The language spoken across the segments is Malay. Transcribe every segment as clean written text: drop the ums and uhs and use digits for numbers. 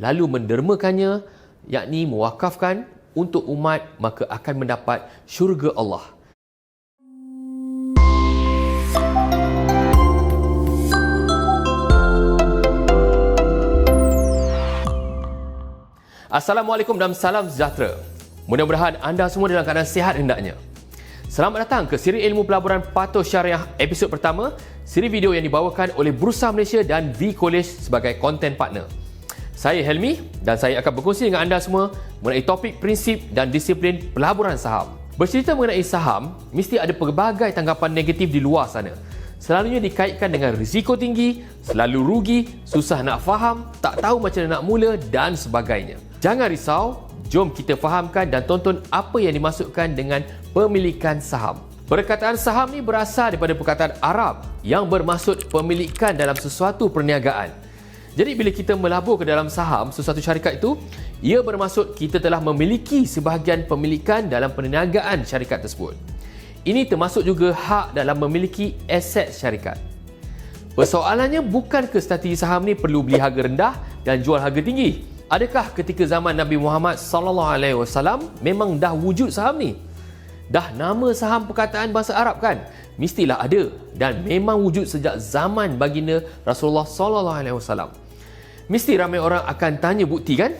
lalu mendermakannya, yakni mewakafkan untuk umat, maka akan mendapat syurga Allah. Assalamualaikum dan salam sejahtera. Mudah-mudahan anda semua dalam keadaan sihat hendaknya. Selamat datang ke siri ilmu pelaburan Patuh Syariah episod pertama, siri video yang dibawakan oleh Bursa Malaysia dan V College sebagai content partner. Saya Helmi dan saya akan berkongsi dengan anda semua mengenai topik prinsip dan disiplin pelaburan saham. Bercerita mengenai saham, mesti ada pelbagai tanggapan negatif di luar sana. Selalunya dikaitkan dengan risiko tinggi, selalu rugi, susah nak faham, tak tahu macam mana nak mula dan sebagainya. Jangan risau, jom kita fahamkan dan tonton apa yang dimaksudkan dengan pemilikan saham. Perkataan saham ni berasal daripada perkataan Arab yang bermaksud pemilikan dalam sesuatu perniagaan. Jadi bila kita melabur ke dalam saham sesuatu syarikat itu, ia bermaksud kita telah memiliki sebahagian pemilikan dalam perniagaan syarikat tersebut. Ini termasuk juga hak dalam memiliki aset syarikat. Persoalannya bukan ke strategi saham ni perlu beli harga rendah dan jual harga tinggi. Adakah ketika zaman Nabi Muhammad SAW memang dah wujud saham ni? Dah nama saham perkataan bahasa Arab kan? Mestilah ada dan memang wujud sejak zaman baginda Rasulullah SAW. Mesti ramai orang akan tanya bukti kan?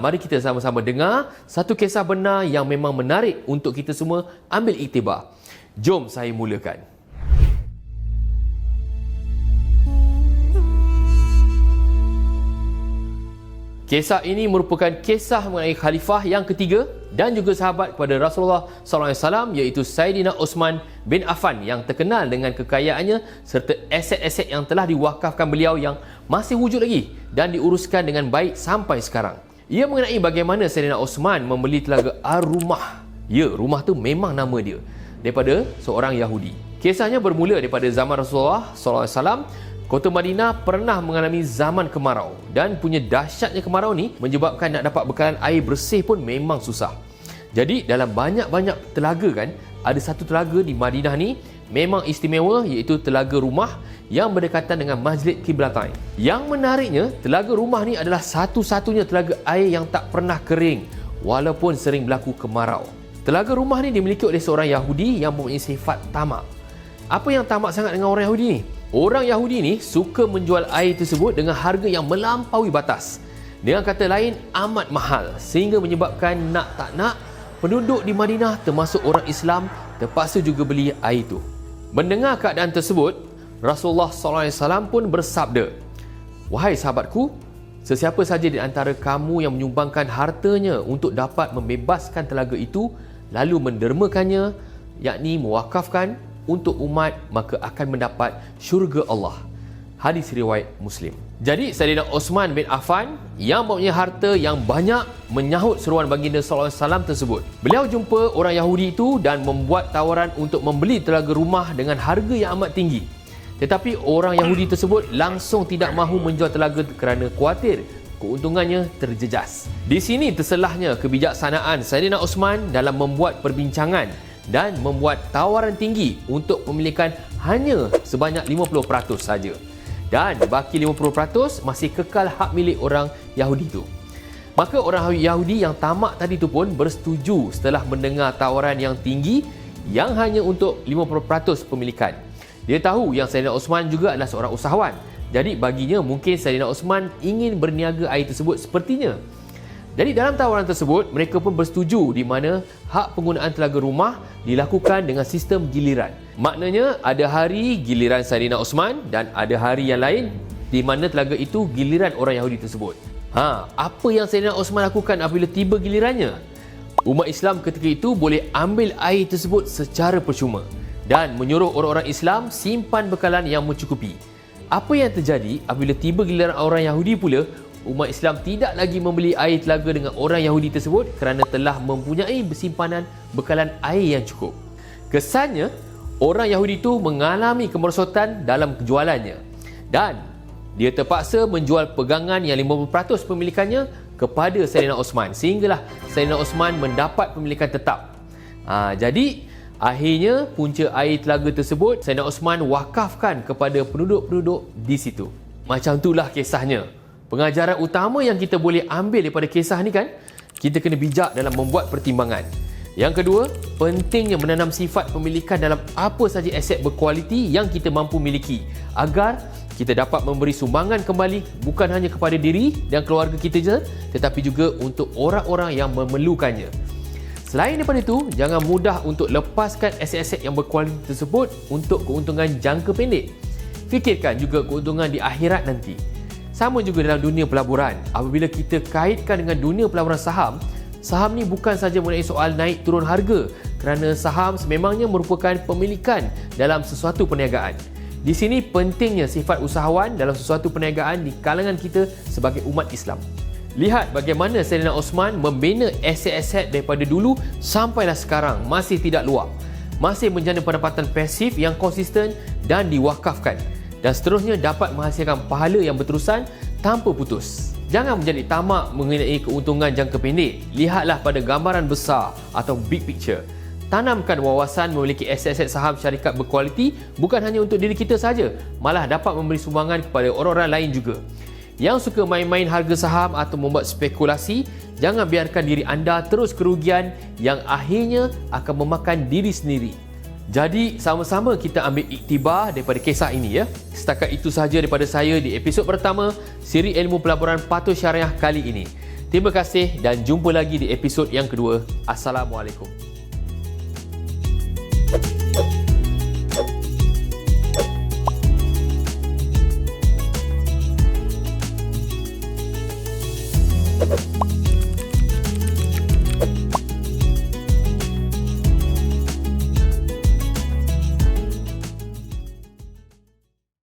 Mari kita sama-sama dengar satu kisah benar yang memang menarik untuk kita semua ambil iktibar. Jom saya mulakan. Kisah ini merupakan kisah mengenai khalifah yang ketiga dan juga sahabat kepada Rasulullah SAW, iaitu Saidina Osman bin Affan yang terkenal dengan kekayaannya serta aset-aset yang telah diwakafkan beliau yang masih wujud lagi dan diuruskan dengan baik sampai sekarang. Ia mengenai bagaimana Saidina Osman membeli telaga Ar-Rumah. Ya, rumah tu memang nama dia, daripada seorang Yahudi. Kisahnya bermula daripada zaman Rasulullah SAW. Kota Madinah pernah mengalami zaman kemarau dan punya dahsyatnya kemarau ni menyebabkan nak dapat bekalan air bersih pun memang susah. Jadi dalam banyak-banyak telaga kan, ada satu telaga di Madinah ni memang istimewa, iaitu telaga Rumah yang berdekatan dengan Masjid Qiblatain. Yang menariknya, telaga Rumah ni adalah satu-satunya telaga air yang tak pernah kering walaupun sering berlaku kemarau. Telaga Rumah ni dimiliki oleh seorang Yahudi yang mempunyai sifat tamak. Apa yang tamak sangat dengan orang Yahudi ni? Orang Yahudi ni suka menjual air tersebut dengan harga yang melampaui batas. Dengan kata lain, amat mahal sehingga menyebabkan nak tak nak, penduduk di Madinah termasuk orang Islam terpaksa juga beli air itu. Mendengar keadaan tersebut, Rasulullah SAW pun bersabda, "Wahai sahabatku, sesiapa saja di antara kamu yang menyumbangkan hartanya untuk dapat membebaskan telaga itu, lalu mendermakannya, yakni mewakafkan untuk umat, maka akan mendapat syurga Allah." Hadis riwayat Muslim. Jadi Saidina Osman bin Affan yang mempunyai harta yang banyak menyahut seruan baginda SAW tersebut. Beliau jumpa orang Yahudi itu dan membuat tawaran untuk membeli telaga Rumah dengan harga yang amat tinggi. Tetapi orang Yahudi tersebut langsung tidak mahu menjual telaga kerana khawatir keuntungannya terjejas. Di sini terselahnya kebijaksanaan Saidina Osman dalam membuat perbincangan dan membuat tawaran tinggi untuk pemilikan hanya sebanyak 50% saja. Dan baki 50% masih kekal hak milik orang Yahudi itu. Maka orang Yahudi yang tamak tadi tu pun bersetuju setelah mendengar tawaran yang tinggi yang hanya untuk 50% pemilikan. Dia tahu yang Saidina Osman juga adalah seorang usahawan. Jadi baginya mungkin Saidina Osman ingin berniaga air tersebut sepertinya. Jadi dalam tawaran tersebut, mereka pun bersetuju di mana hak penggunaan telaga Rumah dilakukan dengan sistem giliran. Maknanya ada hari giliran Saidina Osman dan ada hari yang lain di mana telaga itu giliran orang Yahudi tersebut. Apa yang Saidina Osman lakukan apabila tiba gilirannya? Umat Islam ketika itu boleh ambil air tersebut secara percuma dan menyuruh orang-orang Islam simpan bekalan yang mencukupi. Apa yang terjadi apabila tiba giliran orang Yahudi pula? Umat Islam tidak lagi membeli air telaga dengan orang Yahudi tersebut kerana telah mempunyai simpanan bekalan air yang cukup. Kesannya, orang Yahudi itu mengalami kemerosotan dalam kejualannya dan dia terpaksa menjual pegangan yang 50% pemilikannya kepada Saidina Osman sehinggalah Saidina Osman mendapat pemilikan tetap. Jadi akhirnya punca air telaga tersebut Saidina Osman wakafkan kepada penduduk-penduduk di situ. Macam itulah kisahnya. Pengajaran utama yang kita boleh ambil daripada kisah ni kan, kita kena bijak dalam membuat pertimbangan. Yang kedua, pentingnya menanam sifat pemilikan dalam apa saja aset berkualiti yang kita mampu miliki agar kita dapat memberi sumbangan kembali bukan hanya kepada diri dan keluarga kita je, tetapi juga untuk orang-orang yang memerlukannya. Selain daripada itu, jangan mudah untuk lepaskan aset-aset yang berkualiti tersebut untuk keuntungan jangka pendek. Fikirkan juga keuntungan di akhirat nanti. Sama juga dalam dunia pelaburan. Apabila kita kaitkan dengan dunia pelaburan saham, saham ni bukan saja mengenai soal naik turun harga, kerana saham sememangnya merupakan pemilikan dalam sesuatu perniagaan. Di sini pentingnya sifat usahawan dalam sesuatu perniagaan di kalangan kita sebagai umat Islam. Lihat bagaimana Saidina Osman membina aset-aset daripada dulu sampailah sekarang masih tidak luap, masih menjana pendapatan pasif yang konsisten dan diwakafkan, dan seterusnya dapat menghasilkan pahala yang berterusan tanpa putus. Jangan menjadi tamak mengenai keuntungan jangka pendek. Lihatlah pada gambaran besar atau big picture. Tanamkan wawasan memiliki aset-aset saham syarikat berkualiti bukan hanya untuk diri kita saja, malah dapat memberi sumbangan kepada orang-orang lain juga. Yang suka main-main harga saham atau membuat spekulasi, jangan biarkan diri anda terus kerugian yang akhirnya akan memakan diri sendiri. Jadi, sama-sama kita ambil iktibar daripada kisah ini ya. Setakat itu sahaja daripada saya di episod pertama siri ilmu pelaburan Patuh Syariah kali ini. Terima kasih dan jumpa lagi di episod yang kedua. Assalamualaikum.